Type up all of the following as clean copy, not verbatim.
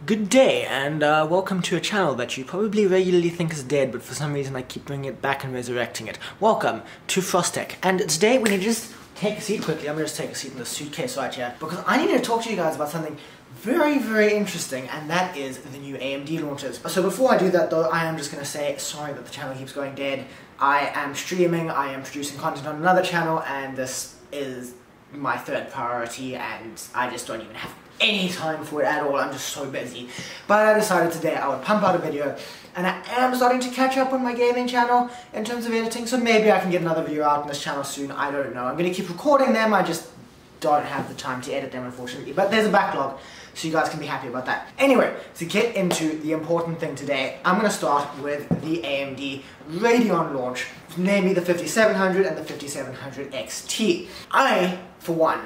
Good day, and welcome to a channel that you probably regularly think is dead, but for some reason I keep bringing it back and resurrecting it. Welcome to Frosttech, and today we need to just take a seat quickly. I'm going to just take a seat in the suitcase right here, because I need to talk to you guys about something very interesting, and that is the new AMD launches. So before I do that though, I am just going to say sorry that the channel keeps going dead. I am streaming, I am producing content on another channel, and this is my third priority, and I just don't even have any time for it at all. I'm just so busy. But I decided today I would pump out a video, and I am starting to catch up on my gaming channel in terms of editing, so maybe I can get another video out on this channel soon. I don't know. I'm going to keep recording them, I just don't have the time to edit them, unfortunately. But there's a backlog, so you guys can be happy about that. Anyway, to get into the important thing today, I'm going to start with the AMD Radeon launch, namely the 5700 and the 5700 XT. I, for one,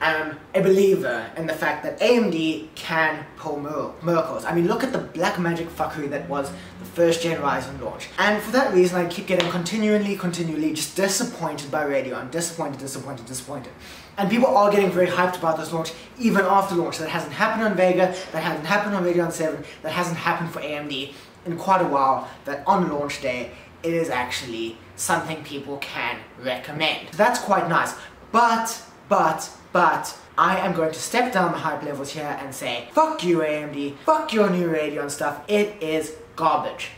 am a believer in the fact that AMD can pull miracles. I mean, look at the black magic fuckery that was the first gen Ryzen launch. And for that reason, I keep getting continually just disappointed by Radeon. Disappointed. And people are getting very hyped about this launch, even after launch. That hasn't happened on Vega, that hasn't happened on Radeon 7, that hasn't happened for AMD in quite a while, that on launch day, it is actually something people can recommend. So that's quite nice. But I am going to step down the hype levels here and say, fuck you AMD, fuck your new Radeon stuff, it is garbage.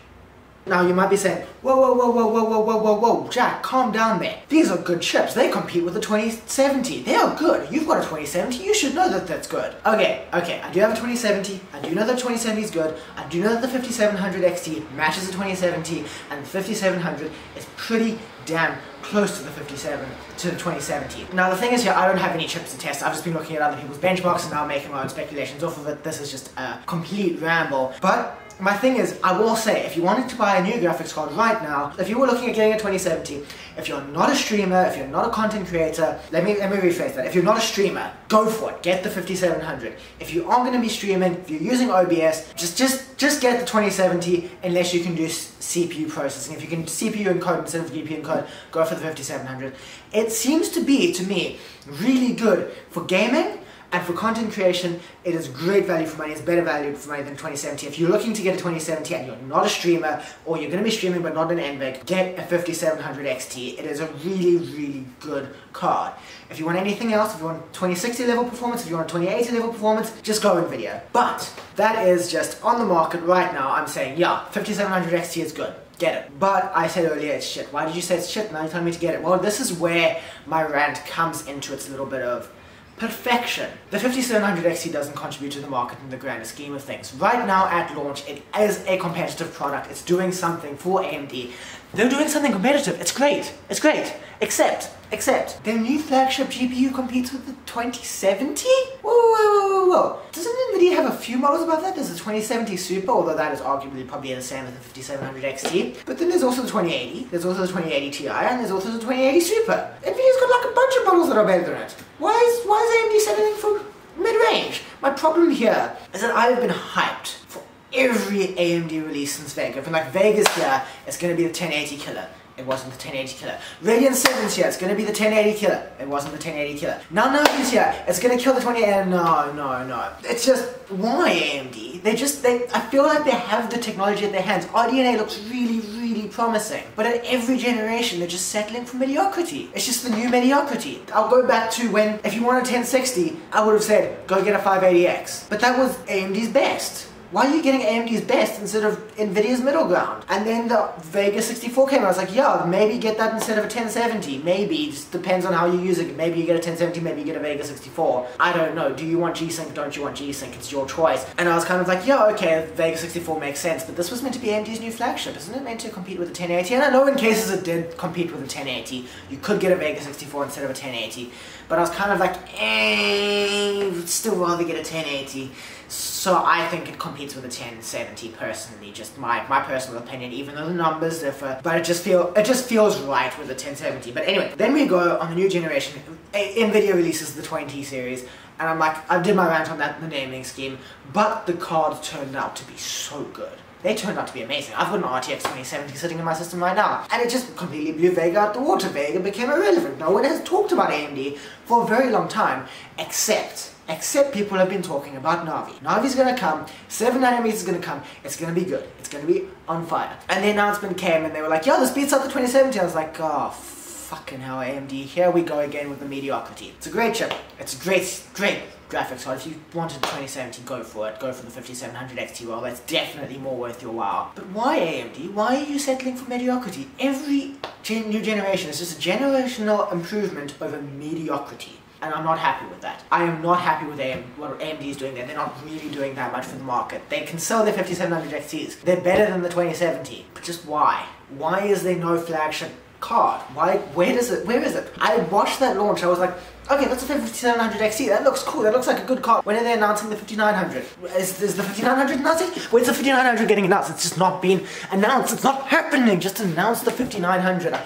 Now you might be saying, whoa, Jack, calm down there. These are good chips, they compete with the 2070, they are good. You've got a 2070, you should know that that's good. Okay, I do have a 2070, I do know that 2070 is good, I do know that the 5700 XT matches the 2070, and the 5700 is pretty damn close to the 2070. Now the thing is here, I don't have any chips to test. I've just been looking at other people's benchmarks and now making my own speculations off of it. This is just a complete ramble. But my thing is, I will say, if you wanted to buy a new graphics card right now, if you were looking at getting a 2070, if you're not a streamer, if you're not a content creator, let me rephrase that. If you're not a streamer, go for it. Get the 5700. If you aren't going to be streaming, if you're using OBS, just get the 2070 unless you can do CPU processing. If you can CPU encode instead of GPU encode, go for the 5700. It seems to be, to me, really good for gaming. And for content creation, it is great value for money. It's better value for money than 2070. If you're looking to get a 2070 and you're not a streamer, or you're going to be streaming but not an NVIC, get a 5700 XT. It is a really good card. If you want anything else, if you want 2060 level performance, if you want 2080 level performance, just go NVIDIA. But that is just on the market right now. I'm saying, yeah, 5700 XT is good. Get it. But I said earlier it's shit. Why did you say it's shit? Now you're telling me to get it. Well, this is where my rant comes into its little bit of perfection. The 5700 XT doesn't contribute to the market in the grander scheme of things. Right now at launch, it is a competitive product. It's doing something for AMD. They're doing something competitive. It's great. Except their new flagship GPU competes with the 2070? Whoa. Doesn't NVIDIA have a few models about that? There's the 2070 Super, although that is arguably probably the same as the 5700 XT. But then there's also the 2080, there's also the 2080 Ti, and there's also the 2080 Super. NVIDIA's got like a bunch of models that are better than it. Why is AMD settling for mid-range? My problem here is that I've been hyped for every AMD release since Vega. From like Vega's here, it's going to be the 1080 killer. It wasn't the 1080 killer. Radeon 7's here, it's going to be the 1080 killer. It wasn't the 1080 killer. Now 9's here, it's going to kill the 2080. No. It's just, why AMD? I feel like they have the technology at their hands. RDNA looks really promising. But at every generation, they're just settling for mediocrity. It's just the new mediocrity. I'll go back to when, if you want a 1060, I would have said, go get a 580X. But that was AMD's best. Why are you getting AMD's best instead of NVIDIA's middle ground? And then the Vega 64 came out. I was like, yeah, maybe get that instead of a 1070. Maybe. It just depends on how you use it. Maybe you get a 1070, maybe you get a Vega 64. I don't know. Do you want G-Sync? Don't you want G-Sync? It's your choice. And I was kind of like, yeah, okay, Vega 64 makes sense. But this was meant to be AMD's new flagship. Isn't it meant to compete with the 1080? And I know in cases it did compete with the 1080. You could get a Vega 64 instead of a 1080. But I was kind of like, would still rather get a 1080. So I think it competes with a 1070 personally, just my personal opinion, even though the numbers differ. But it just feels right with the 1070. But anyway, then we go on the new generation. NVIDIA releases the 20 series, and I'm like, I did my rant on that in the naming scheme, but the cards turned out to be so good. They turned out to be amazing. I've got an RTX 2070 sitting in my system right now, and it just completely blew Vega out the water. Vega became irrelevant. No one has talked about AMD for a very long time, except Except people have been talking about Navi. Navi's gonna come, 7nm is gonna come, it's gonna be good, it's gonna be on fire. And the announcement came and they were like, yo, this beats out the 2070. I was like, oh, fucking hell, AMD, here we go again with the mediocrity. It's a great chip, it's a great graphics card. If you wanted 2070, go for it. Go for the 5700 XT roll. That's definitely more worth your while. But why AMD? Why are you settling for mediocrity? Every new generation is just a generational improvement over mediocrity. And I'm not happy with that. I am not happy with what AMD is doing there. They're not really doing that much for the market. They can sell their 5700 XTs. They're better than the 2070. But just why? Why is there no flagship card? Where is it? I watched that launch, I was like, okay, that's a 5700 XT, that looks cool, that looks like a good card. When are they announcing the 5900? Is the 5900 announcing? When's the 5900 getting announced? It's just not been announced, it's not happening, just announce the 5900. I've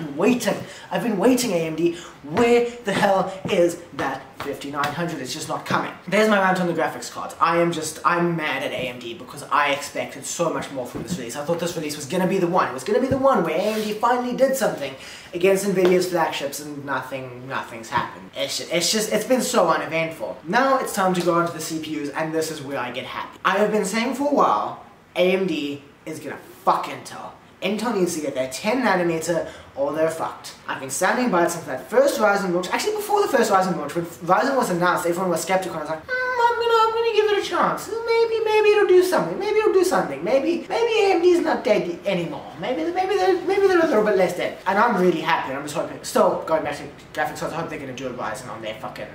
been waiting AMD, where the hell is that 5900? It's just not coming. There's my rant on the graphics cards. I'm mad at AMD because I expected so much more from this release. I thought this release was gonna be the one. It was gonna be the one where AMD finally did something against Nvidia's flagships and nothing's happened. It's been so uneventful. Now it's time to go onto the CPUs, and this is where I get happy. I have been saying for a while, AMD is gonna fuck Intel. Intel needs to get their 10nm or they're fucked. I've been standing by it since that first Ryzen launch. Actually, before the first Ryzen launch, when Ryzen was announced, everyone was skeptical. I was like, I'm gonna give it a chance. Maybe it'll do something. Maybe it'll do something. Maybe AMD's not dead anymore. Maybe they're a little bit less dead. And I'm really happy. I'm just hoping. Still going back to graphics cards, I hope they're gonna do a Ryzen on their fucking.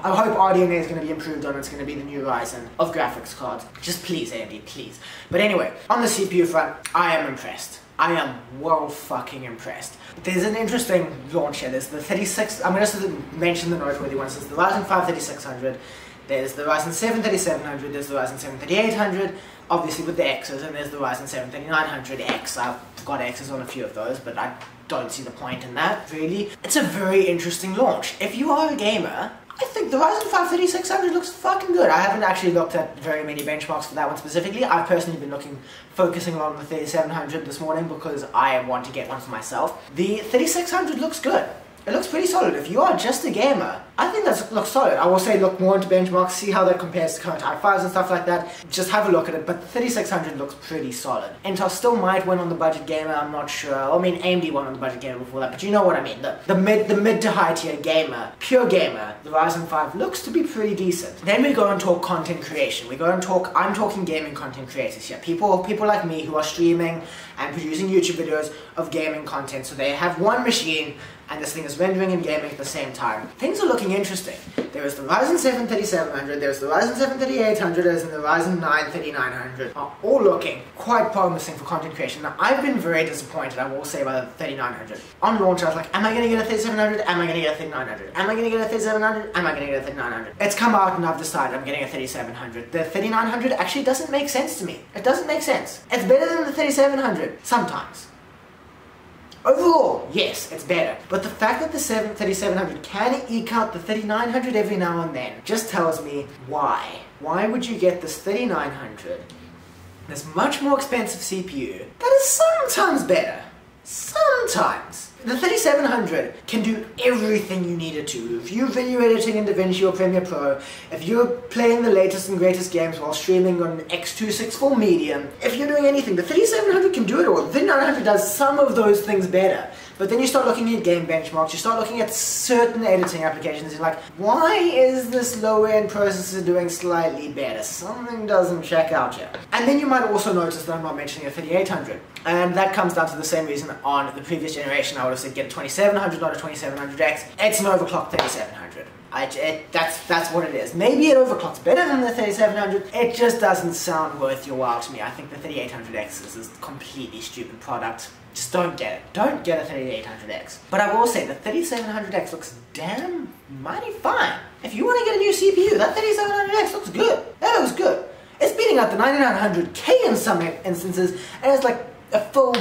I hope RDNA is going to be improved on. It's going to be the new Ryzen of graphics cards. Just please, AMD, please. But anyway, on the CPU front, I am impressed. I am well fucking impressed. There's an interesting launch here. There's the 36, I'm going to mention the noteworthy ones. There's the Ryzen 5 3600, there's the Ryzen 7 3700, there's the Ryzen 7 3800, obviously with the X's, and there's the Ryzen 7 3900X. I've got X's on a few of those, but I don't see the point in that, really. It's a very interesting launch. If you are a gamer, I think the Ryzen 5 3600 looks fucking good. I haven't actually looked at very many benchmarks for that one specifically. I've personally been focusing a lot on the 3700 this morning because I want to get one for myself. The 3600 looks good. It looks pretty solid. If you are just a gamer, I think that looks solid. I will say look more into benchmarks, see how that compares to current i5s and stuff like that. Just have a look at it, but the 3600 looks pretty solid. Intel still might win on the budget gamer, I'm not sure. I mean, AMD won on the budget gamer before that, but you know what I mean. The mid to high tier gamer, pure gamer, the Ryzen 5 looks to be pretty decent. Then we go and talk content creation. I'm talking gaming content creators here. People like me who are streaming and producing YouTube videos of gaming content. So they have one machine and this thing is rendering and gaming at the same time. Things are looking interesting. There is the Ryzen 7 3700, there's the Ryzen 7 3800, there's the Ryzen 9 3900, are all looking quite promising for content creation. Now, I've been very disappointed, I will say, by the 3900. On launch, I was like, am I going to get a 3700? Am I going to get a 3900? Am I going to get a 3700? Am I going to get a 3900? It's come out and I've decided I'm getting a 3700. The 3900 actually doesn't make sense to me. It doesn't make sense. It's better than the 3700, sometimes. Overall, yes, it's better. But the fact that the 3700 can eke out the 3900 every now and then just tells me why. Why would you get this 3900, this much more expensive CPU, that is sometimes better? Sometimes. The 3700 can do everything you need it to. If you're video editing in DaVinci or Premiere Pro, if you're playing the latest and greatest games while streaming on X264 Medium, if you're doing anything, the 3700 can do it all. The 3900 does some of those things better. But then you start looking at game benchmarks, you start looking at certain editing applications, and you're like, why is this low-end processor doing slightly better? Something doesn't check out here. And then you might also notice that I'm not mentioning a 3800. And that comes down to the same reason on the previous generation I would have said get a 2700, not a 2700X. It's an overclocked 3700. That's what it is. Maybe it overclocks better than the 3700. It just doesn't sound worth your while to me. I think the 3800X is a completely stupid product. Just don't get it. Don't get a 3800X. But I will say the 3700X looks damn mighty fine. If you want to get a new CPU, that 3700X looks good. That looks good. It's beating out the 9900K in some instances, and it's like a full,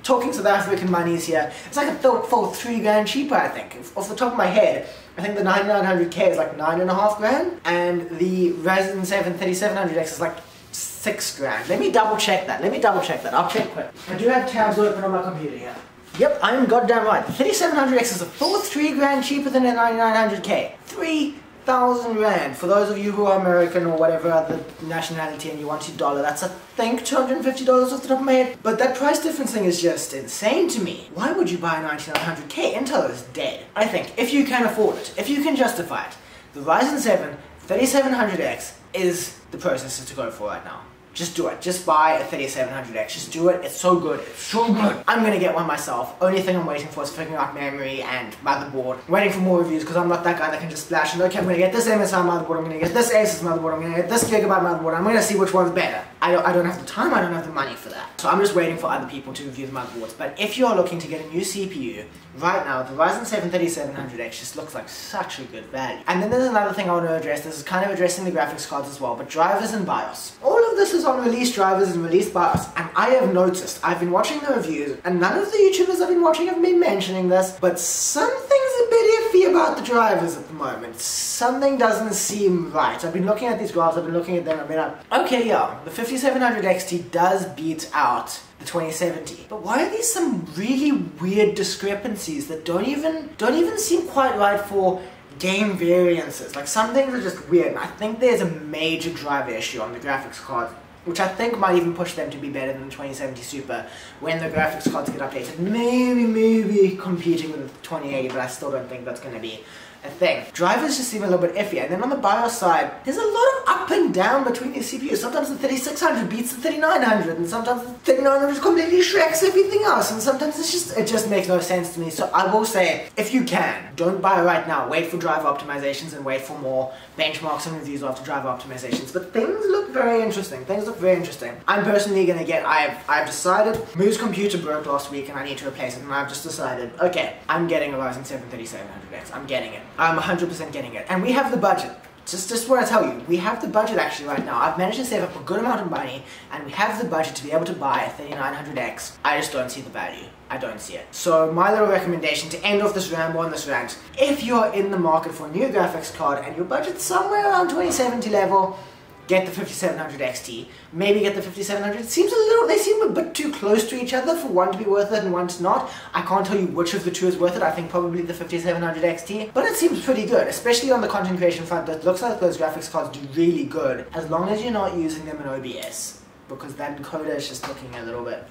talking South African monies here, it's like a full 3 grand cheaper, I think. Off the top of my head, I think the 9900K is like 9.5 grand, and the Ryzen 7 3700X is like 6 grand. Let me double check that. I'll check quick. I do have tabs open on my computer here. Yep, I'm goddamn right. The 3700X is a full 3 grand cheaper than the 9900K. 3 1,000 Rand. For those of you who are American or whatever other nationality and you want your dollar, that's I think $250 off the top of my head. But that price difference thing is just insane to me. Why would you buy a 9900K? Intel is dead. I think if you can afford it, if you can justify it, the Ryzen 7 3700X is the processor to go for right now. Just do it. Just buy a 3700X. Just do it. It's so good. It's so good. I'm gonna get one myself. Only thing I'm waiting for is figuring out memory and motherboard. Waiting for more reviews because I'm not that guy that can just splash and okay, I'm gonna get this MSI motherboard, I'm gonna get this Asus motherboard, I'm gonna get this Gigabyte motherboard, I'm gonna see which one's better. I don't have the time, I don't have the money for that. So I'm just waiting for other people to review the motherboards. But if you're looking to get a new CPU, right now, the Ryzen 7 3700X just looks like such a good value. And then there's another thing I want to address. This is kind of addressing the graphics cards as well, but drivers and BIOS. All of this is on release drivers and release BIOS, and I have noticed, I've been watching the reviews, and none of the YouTubers I've been watching have been mentioning this, but something's a bit iffy about the drivers at the moment. Something doesn't seem right. I've been looking at these graphs, I've been looking at them, I've been like, okay, yeah, the 5700 XT does beat out the 2070. But why are these some really weird discrepancies that don't even seem quite right for game variances? Like, some things are just weird, and I think there's a major driver issue on the graphics card, which I think might even push them to be better than the 2070 Super when the graphics cards get updated. Maybe competing with the 2080, but I still don't think that's going to be a thing. Drivers just seem a little bit iffy, and then on the BIOS side, there's a lot of up and down between these CPUs. Sometimes the 3600 beats the 3900, and sometimes the 3900 completely shreks everything else, and sometimes it just makes no sense to me. So I will say, if you can, don't buy right now. Wait for driver optimizations and wait for more benchmarks and reviews after driver optimizations. But things look very interesting. Things look very interesting. I'm personally gonna get, I've decided, Moo's computer broke last week and I need to replace it, and I've just decided, okay, I'm getting a Ryzen 7 3700X. I'm getting it. I'm 100% getting it. And we have the budget. Just what I tell you, we have the budget actually right now. I've managed to save up a good amount of money, and we have the budget to be able to buy a 3900X. I just don't see the value. I don't see it. So my little recommendation to end off this ramble on this rant, if you're in the market for a new graphics card and your budget's somewhere around 2070 level, get the 5700 XT. Maybe get the 5700. They seem a bit too close to each other for one to be worth it and one to not. I can't tell you which of the two is worth it. I think probably the 5700 XT. But it seems pretty good, especially on the content creation front. It looks like those graphics cards do really good, as long as you're not using them in OBS, because that encoder is just looking a little bit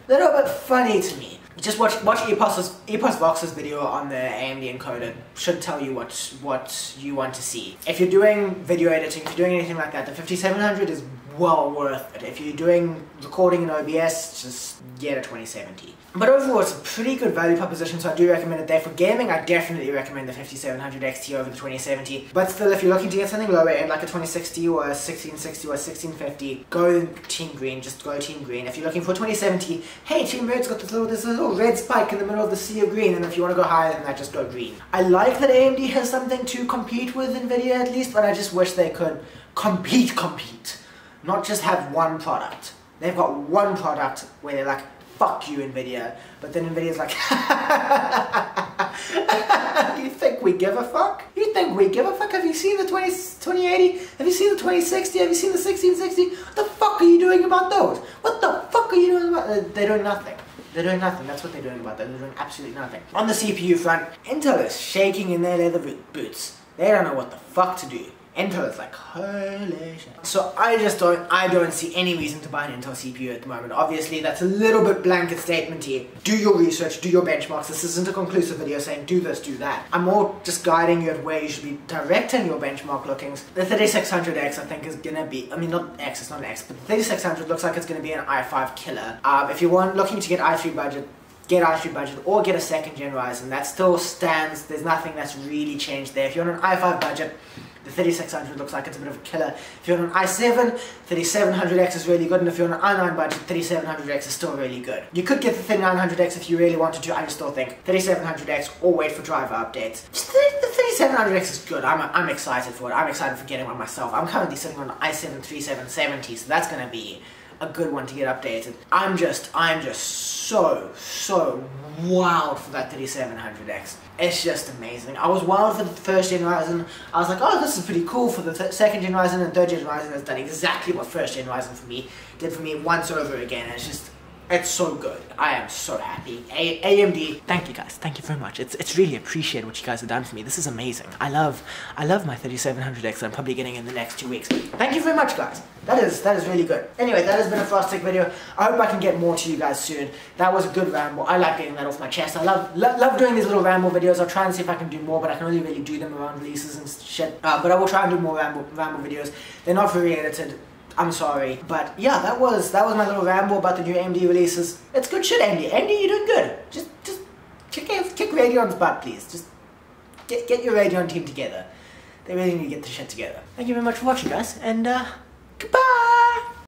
funny to me. Just watch Epos Vox's video on the AMD encoder. Should tell you what you want to see. If you're doing video editing, if you're doing anything like that, the 5700 is well worth it. If you're doing recording in OBS, just get a 2070. But overall, it's a pretty good value proposition, so I do recommend it there. For gaming, I definitely recommend the 5700 XT over the 2070. But still, if you're looking to get something lower end, like a 2060 or a 1660 or a 1650, go Team Green, just go Team Green. If you're looking for a 2070, hey, Team Red's got this little red spike in the middle of the sea of green, and if you want to go higher than that, just go green. I like that AMD has something to compete with NVIDIA at least, but I just wish they could compete. Not just have one product. They've got one product where they're like, fuck you, NVIDIA, but then NVIDIA's like, you think we give a fuck? You think we give a fuck? Have you seen the 2080? Have you seen the 2060? Have you seen the 1660? What the fuck are you doing about those? What the fuck are you doing about? They're doing nothing. They're doing nothing. That's what they're doing about that. They're doing absolutely nothing. On the CPU front, Intel is shaking in their leather boots. They don't know what the fuck to do. Intel is like, holy shit. So I don't see any reason to buy an Intel CPU at the moment. Obviously, that's a little bit blanket statement-y. Do your research, do your benchmarks. This isn't a conclusive video saying do this, do that. I'm more just guiding you at where you should be directing your benchmark lookings. The 3600X I think is gonna be, I mean not X, it's not an X, but the 3600 looks like it's gonna be an i5 killer. If you're looking to get i3 budget, get i3 budget or get a 2nd gen Ryzen. That still stands. There's nothing that's really changed there. If you're on an i5 budget, the 3600 looks like it's a bit of a killer. If you're on an i7, 3700X is really good, and if you're on an i9 budget, 3700X is still really good. You could get the 3900X if you really wanted to. I just still think 3700X or wait for driver updates. Just the 3700X is good. I'm excited for it. I'm excited for getting one myself. I'm currently sitting on an i7 3770, so that's gonna be a good one to get updated. I'm just so wild for that 3700X. It's just amazing. I was wild for the 1st gen Ryzen. I was like, oh, this is pretty cool. For the 2nd gen Ryzen and 3rd gen Ryzen has done exactly what 1st gen Ryzen did for me once over again. It's just It's so good. I am so happy. AMD, thank you guys. Thank you very much. It's really appreciated what you guys have done for me. This is amazing. I love my 3700X that I'm probably getting in the next 2 weeks. Thank you very much, guys. That is really good. Anyway, that has been a Frosttech video. I hope I can get more to you guys soon. That was a good ramble. I like getting that off my chest. I love doing these little ramble videos. I'll try and see if I can do more, but I can only really do them around releases and shit. But I will try and do more ramble videos. They're not very edited. I'm sorry, but yeah, that was my little ramble about the new AMD releases. It's good shit, AMD. AMD, you're doing good. Just kick Radeon's butt, please. Just get your Radeon team together. They really need to get the shit together. Thank you very much for watching, guys, and goodbye.